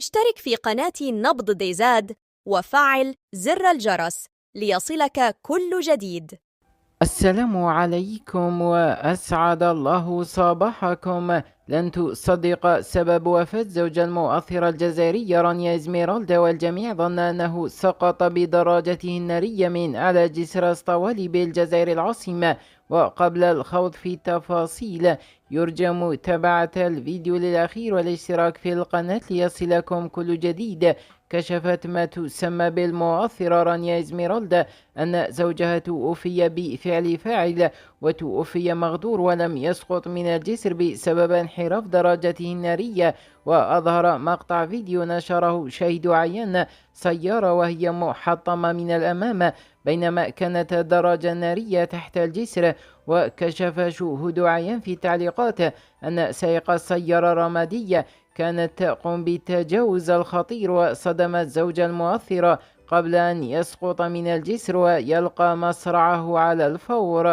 اشترك في قناة نبض ديزاد وفعل زر الجرس ليصلك كل جديد. السلام عليكم وأسعد الله صباحكم. لن تصدق سبب وفاة زوجها المؤثرة الجزائرية رانيا إزميرالدا، والجميع ظن أنه سقط بدراجته النارية من على جسر اسطوالي بالجزائر العاصمة. وقبل الخوض في التفاصيل يرجى متابعة الفيديو للأخير والاشتراك في القناة ليصلكم كل جديد. كشفت ما تسمى بالمؤثرة رانيا إزميرالدا أن زوجها توفي بفعل فاعل، وتوفي مغدور ولم يسقط من الجسر بسبب انحراف دراجته النارية. وأظهر مقطع فيديو نشره شاهد عيان سيارة وهي محطمة من الأمام بينما كانت الدراجة النارية تحت الجسر. وكشف شهود عيان في التعليقات أن سائق السيارة الرمادية كانت تقوم بالتجاوز الخطير وصدم الزوجة المؤثرة قبل أن يسقط من الجسر ويلقى مصرعه على الفور.